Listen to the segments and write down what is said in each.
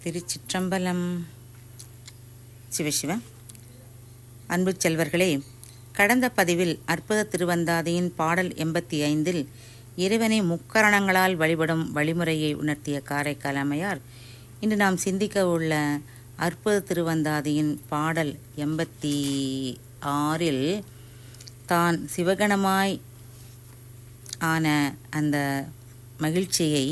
திருச்சிற்றம்பலம். சிவசிவ. அன்பு செல்வர்களே, கடந்த பதிவில் அற்புத திருவந்தாதியின் பாடல் 85 இறைவனை முக்கரணங்களால் வழிபடும் வழிமுறையை உணர்த்திய காரைக்கால் அம்மையார் இன்று நாம் சிந்திக்க உள்ள அற்புத திருவந்தாதியின் பாடல் 86 தான் சிவகணமாய் ஆன அந்த மகிழ்ச்சியை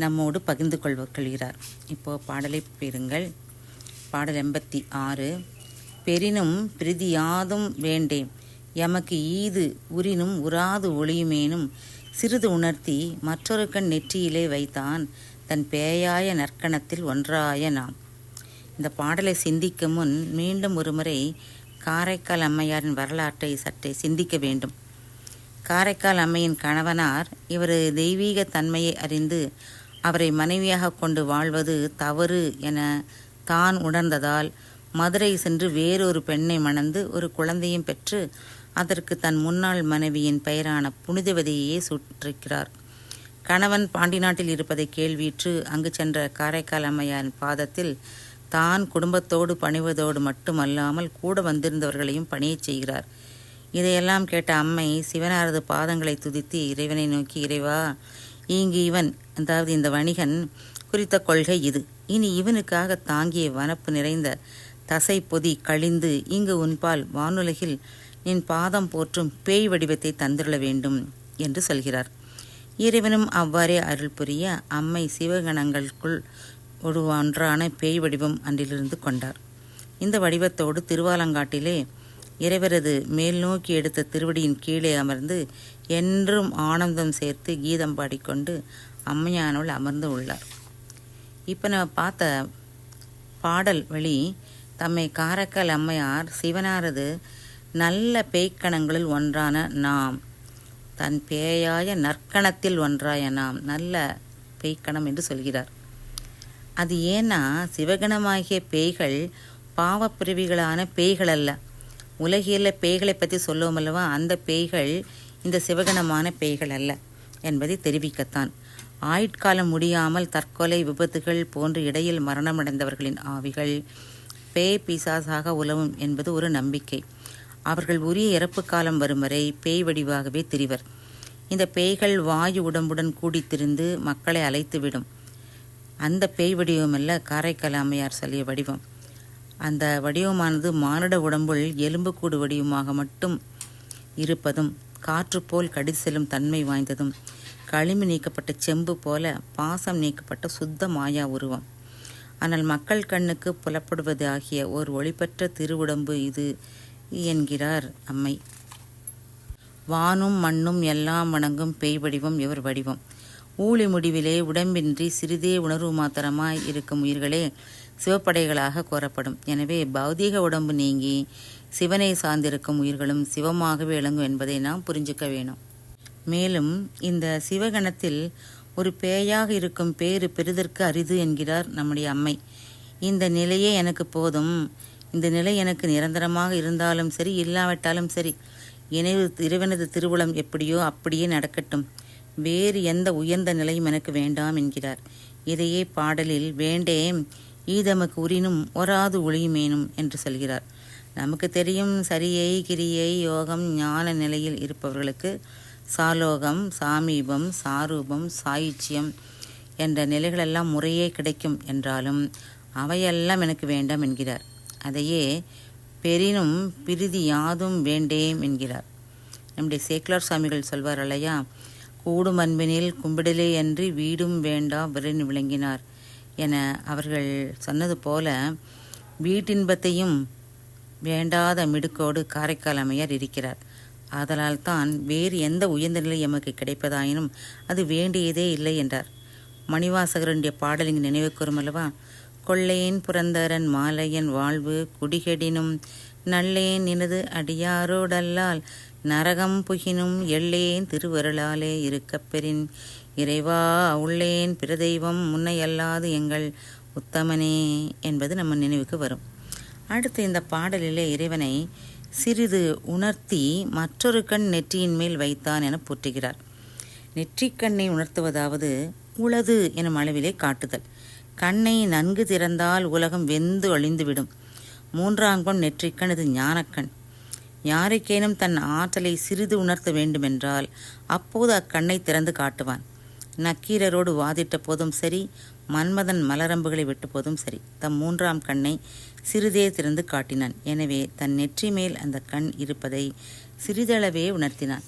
நம்மோடு பகிர்ந்து கொள்கிறார். இப்போது பாடலை பெறுங்கள். பாடல் 86. பெரினும் பிரிதியாதும் வேண்டேன் எமக்கு ஈது உரினும் உராது ஒளியுமேனும் சிறிது உணர்த்தி மற்றொரு கண் நெற்றியிலே வைத்தான் தன் பேயாய நற்கணத்தில் ஒன்றாய நாம். இந்த பாடலை சிந்திக்கும் முன் மீண்டும் ஒருமுறை காரைக்கால் அம்மையாரின் வரலாற்றை சற்றே சிந்திக்க வேண்டும். காரைக்கால் அம்மையின் கணவனார் இவர் தெய்வீக தன்மையை அறிந்து அவரை மனைவியாக கொண்டு வாழ்வது தவறு என தான் உணர்ந்ததால் மதுரை சென்று வேறொரு பெண்ணை மணந்து ஒரு குழந்தையும் பெற்று அதற்கு தன் முன்னாள் மனைவியின் பெயரான புனிதவதியையே சூட்டிருக்கிறார். கணவன் பாண்டி நாட்டில் இருப்பதை கேள்வியுற்று அங்கு சென்ற காரைக்கால் அம்மையாரின் பாதத்தில் தான் குடும்பத்தோடு பணிவதோடு மட்டுமல்லாமல் கூட வந்திருந்தவர்களையும் பணியச் செய்கிறார். இதையெல்லாம் கேட்ட அம்மை சிவனாரது பாதங்களை துதித்து இறைவனை நோக்கி, இறைவா, இங்கு இவன், அதாவது இந்த வணிகன் குறித்த கொள்கை இது. இனி இவனுக்காக தாங்கிய வனப்பு நிறைந்த தசை பொதி கழிந்து இங்கு உன்பால் வானுலகில் நின் பாதம் போற்றும் பேய் வடிவத்தை தந்துள்ள வேண்டும் என்று சொல்கிறார். இறைவனும் அவ்வாறே அருள் புரிய அம்மை சிவகணங்களுக்குள் ஒரு ஒன்றான பேய் வடிவம் அன்றிலிருந்து கொண்டார். இந்த வடிவத்தோடு திருவாலங்காட்டிலே இறைவரது மேல் நோக்கி எடுத்த திருவடியின் கீழே அமர்ந்து என்றும் ஆனந்தம் சேர்த்து கீதம் பாடிக்கொண்டு அம்மையானவள் அமர்ந்து உள்ளார். இப்போ நம்ம பார்த்த பாடல் வழி தம்மை காரைக்கால் அம்மையார் சிவனாரது நல்ல பேய்க்கணங்களில் ஒன்றான நாம், தன் பேயாய நற்கணத்தில் ஒன்றாய நாம், நல்ல பேய்க்கணம் என்று சொல்கிறார். அது ஏன்னா சிவகணமாகிய பேய்கள் பாவப்பிரிவிகளான பேய்கள் அல்ல. உலகியல்ல பேய்களை பற்றி சொல்லுவோம் அல்லவா, அந்த பேய்கள் இந்த சிவகணமான பேய்கள் அல்ல என்பதை தெரிவிக்கத்தான். ஆயுட்காலம் முடியாமல் தற்கொலை, விபத்துகள் போன்று இடையில் மரணமடைந்தவர்களின் ஆவிகள் பேய் பிசாசாக உலவும் என்பது ஒரு நம்பிக்கை. அவர்கள் உரிய இறப்பு காலம் வரும் வரை பேய் வடிவாகவே திரிவர். இந்த பேய்கள் வாயு உடம்புடன் கூடித்திருந்து மக்களை அழைத்துவிடும். அந்த பேய் வடிவமல்ல காரைக்கால் அம்மையார் சொல்லிய வடிவம். அந்த வடிவமானது மானிட உடம்புள் எலும்புக்கூடு வடிவமாக மட்டும் இருப்பதும், காற்று போல் கடித்து செல்லும் தன்மை வாய்ந்ததும், களிம்பு நீக்கப்பட்ட செம்பு போல பாசம் நீக்கப்பட்ட சுத்த மாயா உருவம். ஆனால் மக்கள் கண்ணுக்கு புலப்படுவது ஆகிய ஓர் ஒளிபெற்ற திருவுடம்பு இது என்கிறார் அம்மை. வானும் மண்ணும் எல்லாம் வணங்கும் பேய் வடிவம் இவர் வடிவம். ஊழி முடிவிலே உடம்பின்றி சிறிதே உணர்வு மாத்திரமாய் இருக்கும் உயிர்களே சிவப்படைகளாக கோரப்படும். எனவே பௌதீக உடம்பு நீங்கி சிவனை சார்ந்திருக்கும் உயிர்களும் சிவமாகவே விளங்கும் என்பதை நாம் புரிஞ்சுக்க வேணும். மேலும் இந்த சிவகணத்தில் ஒரு பேயாக இருக்கும் பேறு பெரிதற்கு அரிது என்கிறார் நம்முடைய அம்மை. இந்த நிலையே எனக்கு போதும், இந்த நிலை எனக்கு நிரந்தரமாக இருந்தாலும் சரி இல்லாவிட்டாலும் சரி, இறைவனது திருவுளம் எப்படியோ அப்படியே நடக்கட்டும், வேறு எந்த உயர்ந்த நிலையும் எனக்கு வேண்டாம் என்கிறார். இதையே பாடலில் வேண்டேன் ஈதமக்கு உரினும் ஒராது ஒளியுமேனும் என்று சொல்கிறார். நமக்கு தெரியும், சரியை, கிரியை, யோகம், ஞான நிலையில் இருப்பவர்களுக்கு சாலோகம், சாமீபம், சாரூபம், சாயுச்சியம் என்ற நிலைகளெல்லாம் முறையே கிடைக்கும் என்றாலும் அவையெல்லாம் எனக்கு வேண்டாம் என்கிறார். அதையே பெரினும் பிரிதி யாதும் வேண்டேம் என்கிறார். நம்முடைய சேக்கிலார் சுவாமிகள் சொல்வார் இல்லையா, கூடும் அன்பினில் கும்பிடலே அன்றி வீடும் வேண்டா விரைந்து விளங்கினார் என அவர்கள் சொன்னது போல வீட்டின்பத்தையும் வேண்டாத மிடுக்கோடு காரைக்கால் அம்மையார் இருக்கிறார். ஆதலால் தான் வேறு எந்த உயர்ந்த நிலை எமக்கு கிடைப்பதாயினும் அது வேண்டியதே இல்லை என்றார். மணிவாசகருடைய பாடல் இங்கு நினைவு கூறும் அல்லவா, கொள்ளையன் புரந்தரன் மாலையன் வாழ்வு குடிகெடினும் நல்லேன் நினது அடியாரோடல்லால் நரகம் புகினும் எல்லேன் திருவருளாலே இருக்கப்பெறின் இறைவா உள்ளேன் பிரதெய்வம் முன்னையல்லாது எங்கள் உத்தமனே என்பது நம்ம நினைவுக்கு வரும். அடுத்து இந்த பாடலிலே இறைவனை சிறிது உணர்த்தி மற்றொரு கண் நெற்றியின் மேல் வைத்தான் என போற்றுகிறார். நெற்றிக்கண்ணை உணர்த்துவதாவது உளது எனும் அளவிலே காட்டுதல். கண்ணை நன்கு திறந்தால் உலகம் வெந்து அழிந்துவிடும். 3ஆம் நெற்றிக்கண் இது ஞானக்கண். யாருக்கேனும் தன் ஆற்றலை சிறிது உணர்த்த வேண்டுமென்றால் அப்போது அக்கண்ணை திறந்து காட்டுவான். நக்கீரரோடு வாதிட்ட போதும் சரி, மன்மதன் மலரம்புகளை வெட்ட போதும் சரி, தம் 3ஆம் கண்ணை சிறிதே திறந்து காட்டினான். எனவே தன் நெற்றி மேல் அந்த கண் இருப்பதை சிறிதளவே உணர்த்தினான்.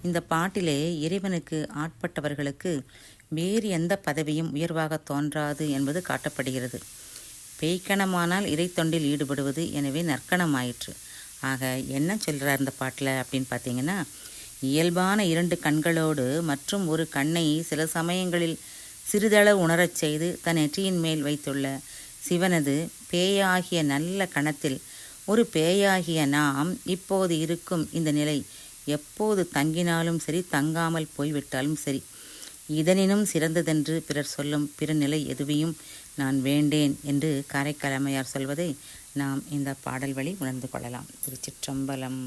இந்த பாட்டிலே இறைவனுக்கு ஆட்பட்டவர்களுக்கு வேறு எந்த பதவியும் உயர்வாக தோன்றாது என்பது காட்டப்படுகிறது. பேய்க்கணமானால் இறை தொண்டில் ஈடுபடுவது எனவே நற்கணமாயிற்று. ஆக என்ன சொல்கிறார் இந்த பாட்டில் அப்படின்னு பார்த்தீங்கன்னா, இயல்பான 2 கண்களோடு மற்றும் ஒரு கண்ணை சில சமயங்களில் சிறிதளவு உணரச் செய்து தன் நெற்றியின் மேல் வைத்துள்ள சிவனது பேயாகிய நல்ல கணத்தில் ஒரு பேயாகிய நாம் இப்போது இருக்கும் இந்த நிலை எப்போது தங்கினாலும் சரி, தங்காமல் போய்விட்டாலும் சரி, இதனினும் சிறந்ததென்று பிறர் சொல்லும் பிற நிலை எதுவையும் நான் வேண்டேன் என்று காரைக்கால் அம்மையார் சொல்வதை நாம் இந்த பாடல் வழி உணர்ந்து கொள்ளலாம். திருச்சிற்றம்பலம்.